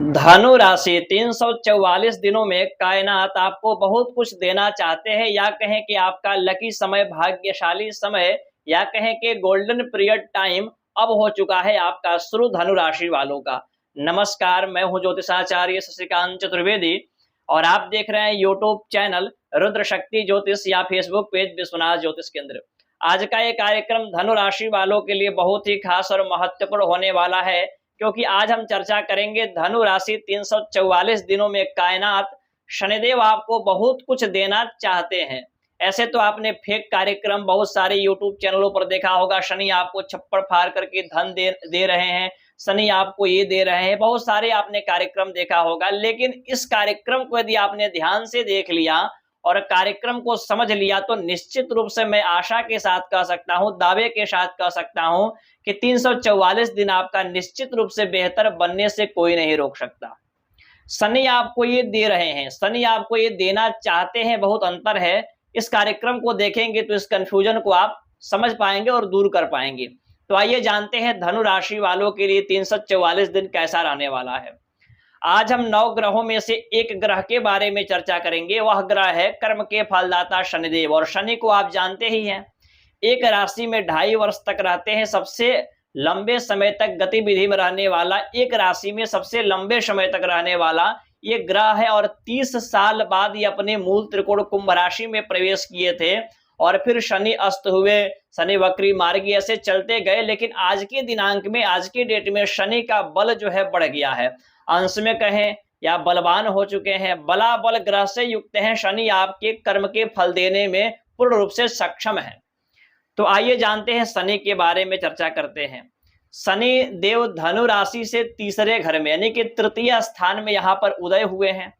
धनु राशि 344 दिनों में कायनात आपको बहुत कुछ देना चाहते हैं, या कहें कि आपका लकी समय, भाग्यशाली समय, या कहें कि गोल्डन पीरियड टाइम अब हो चुका है आपका शुरू धनु राशि वालों का। नमस्कार, मैं हूं ज्योतिषाचार्य शशिकांत चतुर्वेदी और आप देख रहे हैं यूट्यूब चैनल रुद्र शक्ति ज्योतिष या फेसबुक पेज विश्वनाथ ज्योतिष केंद्र। आज का ये कार्यक्रम धनु राशि वालों के लिए बहुत ही खास और महत्वपूर्ण होने वाला है, क्योंकि आज हम चर्चा करेंगे धनु राशि 344 दिनों में कायनात शनिदेव आपको बहुत कुछ देना चाहते हैं। ऐसे तो आपने फेक कार्यक्रम बहुत सारे यूट्यूब चैनलों पर देखा होगा, शनि आपको छप्पड़ फाड़ करके धन दे रहे हैं, शनि आपको ये दे रहे हैं, बहुत सारे आपने कार्यक्रम देखा होगा। लेकिन इस कार्यक्रम को यदि आपने ध्यान से देख लिया और कार्यक्रम को समझ लिया तो निश्चित रूप से मैं आशा के साथ कह सकता हूं, दावे के साथ कह सकता हूं कि 344 दिन आपका निश्चित रूप से बेहतर बनने से कोई नहीं रोक सकता। शनि आपको ये दे रहे हैं, शनि आपको ये देना चाहते हैं, बहुत अंतर है। इस कार्यक्रम को देखेंगे तो इस कंफ्यूजन को आप समझ पाएंगे और दूर कर पाएंगे। तो आइए जानते हैं धनु राशि वालों के लिए 344 दिन कैसा रहने वाला है। आज हम 9 ग्रहों में से एक ग्रह के बारे में चर्चा करेंगे। वह ग्रह है कर्म के फलदाता शनिदेव। और शनि को आप जानते ही हैं, एक राशि में 2.5 वर्ष तक रहते हैं। सबसे लंबे समय तक गतिविधि में रहने वाला, एक राशि में सबसे लंबे समय तक रहने वाला ये ग्रह है। और 30 साल बाद ये अपने मूल त्रिकोण कुंभ राशि में प्रवेश किए थे और फिर शनि अस्त हुए, शनि वक्री मार्गी, ऐसे चलते गए। लेकिन आज के दिनांक में, आज के डेट में शनि का बल जो है बढ़ गया है, अंश में कहें या बलवान हो चुके हैं, बलाबल ग्रह से युक्त हैं। शनि आपके कर्म के फल देने में पूर्ण रूप से सक्षम है। तो आइए जानते हैं शनि के बारे में, चर्चा करते हैं। शनि देव धनु राशि से तीसरे घर में यानी कि तृतीय स्थान में यहां पर उदय हुए हैं।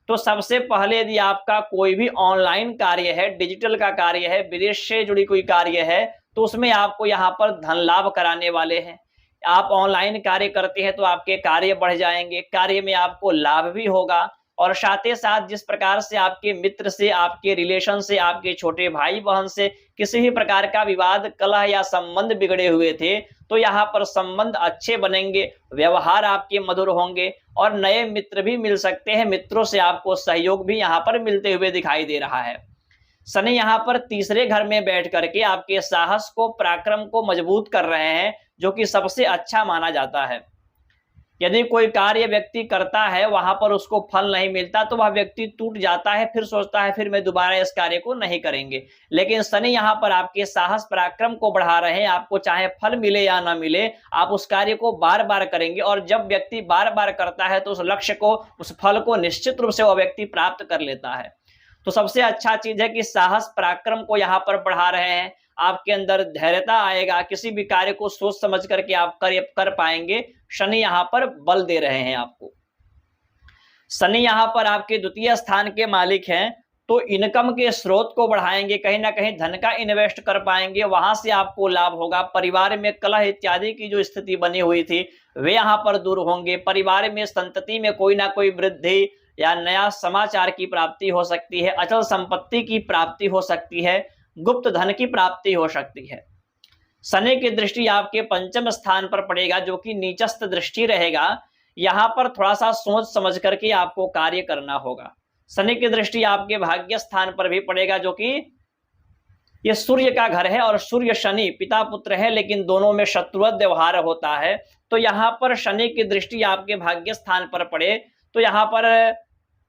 तो सबसे पहले यदि आपका कोई भी ऑनलाइन कार्य है, डिजिटल का कार्य है, विदेश से जुड़ी कोई कार्य है, तो उसमें आपको यहाँ पर धन लाभ कराने वाले हैं। आप ऑनलाइन कार्य करते हैं तो आपके कार्य बढ़ जाएंगे, कार्य में आपको लाभ भी होगा। और साथ ही साथ जिस प्रकार से आपके मित्र से, आपके रिलेशन से, आपके छोटे भाई बहन से किसी भी प्रकार का विवाद, कलह या संबंध बिगड़े हुए थे, तो यहाँ पर संबंध अच्छे बनेंगे, व्यवहार आपके मधुर होंगे और नए मित्र भी मिल सकते हैं। मित्रों से आपको सहयोग भी यहाँ पर मिलते हुए दिखाई दे रहा है। शनि यहाँ पर तीसरे घर में बैठ करके आपके साहस को, पराक्रम को मजबूत कर रहे हैं, जो कि सबसे अच्छा माना जाता है। यदि कोई कार्य व्यक्ति करता है, वहां पर उसको फल नहीं मिलता तो वह व्यक्ति टूट जाता है, फिर सोचता है फिर मैं दोबारा इस कार्य को नहीं करेंगे। लेकिन शनि यहाँ पर आपके साहस, पराक्रम को बढ़ा रहे हैं। आपको चाहे फल मिले या ना मिले, आप उस कार्य को बार बार करेंगे। और जब व्यक्ति बार बार करता है तो उस लक्ष्य को, उस फल को निश्चित रूप से वह व्यक्ति प्राप्त कर लेता है। तो सबसे अच्छा चीज है कि साहस, पराक्रम को यहाँ पर बढ़ा रहे हैं। आपके अंदर धैर्यता आएगा, किसी भी कार्य को सोच समझ करके आप कर पाएंगे। शनि यहाँ पर बल दे रहे हैं आपको। शनि यहाँ पर आपके द्वितीय स्थान के मालिक हैं, तो इनकम के स्रोत को बढ़ाएंगे, कहीं ना कहीं धन का इन्वेस्ट कर पाएंगे, वहां से आपको लाभ होगा। परिवार में कलह इत्यादि की जो स्थिति बनी हुई थी वे यहाँ पर दूर होंगे। परिवार में, संतति में कोई ना कोई वृद्धि या नया समाचार की प्राप्ति हो सकती है, अचल संपत्ति की प्राप्ति हो सकती है, गुप्त धन की प्राप्ति हो सकती है। शनि की दृष्टि आपके पंचम स्थान पर पड़ेगा, जो कि नीचस्थ दृष्टि रहेगा। यहां पर थोड़ा सा सोच समझ करके आपको कार्य करना होगा। शनि की दृष्टि आपके भाग्य स्थान पर भी पड़ेगा, जो कि ये सूर्य का घर है और सूर्य शनि पिता पुत्र है, लेकिन दोनों में शत्रुवत व्यवहार होता है। तो यहाँ पर शनि की दृष्टि आपके भाग्य स्थान पर पड़े तो यहाँ पर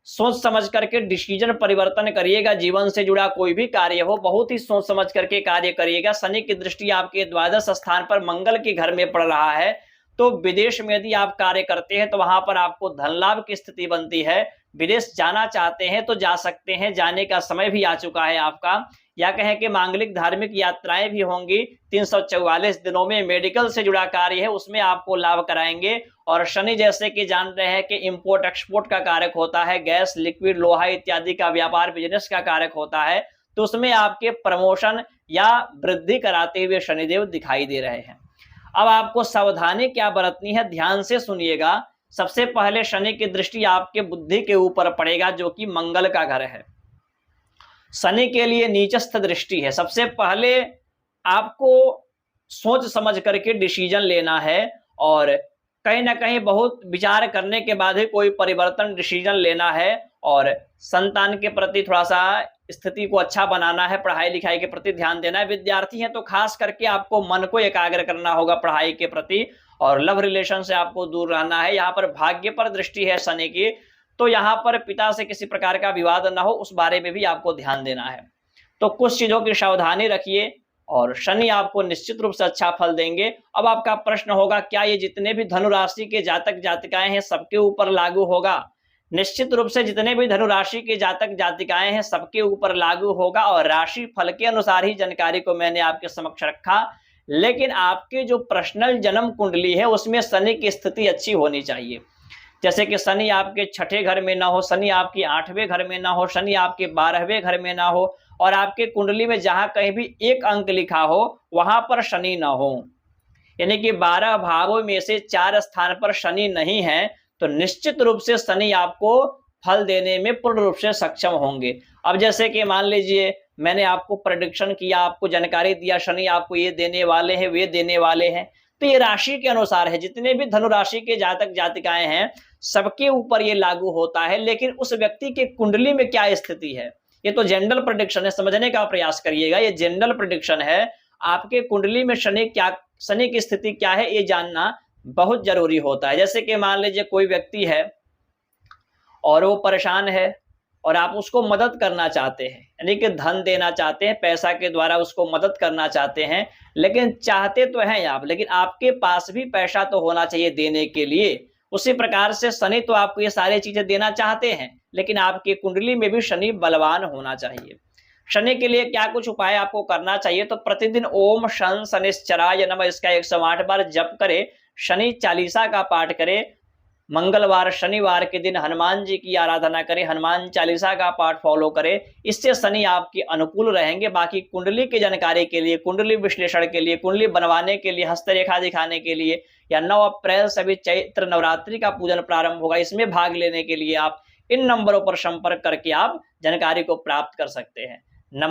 सोच समझ करके डिसीजन परिवर्तन करिएगा। जीवन से जुड़ा कोई भी कार्य हो, बहुत ही सोच समझ करके कार्य करिएगा। शनि की दृष्टि आपके द्वादश स्थान पर मंगल के घर में पड़ रहा है, तो विदेश में यदि आप कार्य करते हैं तो वहां पर आपको धन लाभ की स्थिति बनती है। विदेश जाना चाहते हैं तो जा सकते हैं, जाने का समय भी आ चुका है आपका। या कहें कि मांगलिक धार्मिक यात्राएं भी होंगी 344 दिनों में। मेडिकल से जुड़ा कार्य है, उसमें आपको लाभ कराएंगे। और शनि जैसे कि जान रहे हैं कि इंपोर्ट एक्सपोर्ट का कारक होता है, गैस, लिक्विड, लोहा इत्यादि का व्यापार, बिजनेस का कारक होता है, तो उसमें आपके प्रमोशन या वृद्धि कराते हुए शनिदेव दिखाई दे रहे हैं। अब आपको सावधानी क्या बरतनी है, ध्यान से सुनिएगा। सबसे पहले शनि की दृष्टि आपके बुद्धि के ऊपर पड़ेगा, जो कि मंगल का घर है। शनि के लिए नीचस्थ दृष्टि है। सबसे पहले आपको सोच समझ करके डिसीजन लेना है और कहीं ना कहीं बहुत विचार करने के बाद ही कोई परिवर्तन डिसीजन लेना है और संतान के प्रति थोड़ा सा स्थिति को अच्छा बनाना है, पढ़ाई लिखाई के प्रति ध्यान देना है। विद्यार्थी हैं तो खास करके आपको मन को एकाग्र करना होगा पढ़ाई के प्रति, और लव रिलेशन से आपको दूर रहना है। यहाँ पर भाग्य पर दृष्टि है शनि की, तो यहाँ पर पिता से किसी प्रकार का विवाद न हो, उस बारे में भी आपको ध्यान देना है। तो कुछ चीजों की सावधानी रखिए और शनि आपको निश्चित रूप से अच्छा फल देंगे। अब आपका प्रश्न होगा, क्या ये जितने भी धनु राशि के जातक जातिकाएं हैं सबके ऊपर लागू होगा? निश्चित रूप से जितने भी धनु राशि के जातक जातिकाएं हैं सबके ऊपर लागू होगा, और राशि फल के अनुसार ही जानकारी को मैंने आपके समक्ष रखा। लेकिन आपके जो पर्सनल जन्म कुंडली है उसमें शनि की स्थिति अच्छी होनी चाहिए। जैसे कि शनि आपके 6ठे घर में ना हो, शनि आपके 8वें घर में ना हो, शनि आपके 12वें घर में ना हो, और आपके कुंडली में जहां कहीं भी एक अंक लिखा हो वहां पर शनि ना हो, यानी कि 12 भावों में से 4 स्थान पर शनि नहीं है, तो निश्चित रूप से शनि आपको फल देने में पूर्ण रूप से सक्षम होंगे। अब जैसे कि मान लीजिए मैंने आपको प्रेडिक्शन किया, आपको जानकारी दिया शनि आपको ये देने वाले हैं, वे देने वाले हैं, तो ये राशि के अनुसार है। जितने भी धनु राशि के जातक जातिकाएं हैं सबके ऊपर ये लागू होता है, लेकिन उस व्यक्ति के कुंडली में क्या स्थिति है, ये तो जनरल प्रेडिक्शन है, समझने का प्रयास करिएगा। ये जनरल प्रेडिक्शन है, आपके कुंडली में शनि की स्थिति क्या है ये जानना बहुत जरूरी होता है। जैसे कि मान लीजिए कोई व्यक्ति है और वो परेशान है और आप उसको मदद करना चाहते हैं, यानी कि धन देना चाहते हैं, पैसा के द्वारा उसको मदद करना चाहते हैं, लेकिन चाहते तो हैं आप, लेकिन आपके पास भी पैसा तो होना चाहिए देने के लिए। उसी प्रकार से शनि तो आपको ये सारी चीजें देना चाहते हैं, लेकिन आपकी कुंडली में भी शनि बलवान होना चाहिए। शनि के लिए क्या कुछ उपाय आपको करना चाहिए, तो प्रतिदिन ओम शन शनिश्चराय नमः इसका 108 बार जप करे, शनि चालीसा का पाठ करे, मंगलवार शनिवार के दिन हनुमान जी की आराधना करें, हनुमान चालीसा का पाठ फॉलो करें, इससे शनि आपके अनुकूल रहेंगे। बाकी कुंडली की जानकारी के लिए, कुंडली विश्लेषण के लिए, कुंडली बनवाने के लिए, हस्तरेखा दिखाने के लिए, या 9 अप्रैल से भी चैत्र नवरात्रि का पूजन प्रारंभ होगा, इसमें भाग लेने के लिए आप इन नंबरों पर संपर्क करके आप जानकारी को प्राप्त कर सकते हैं।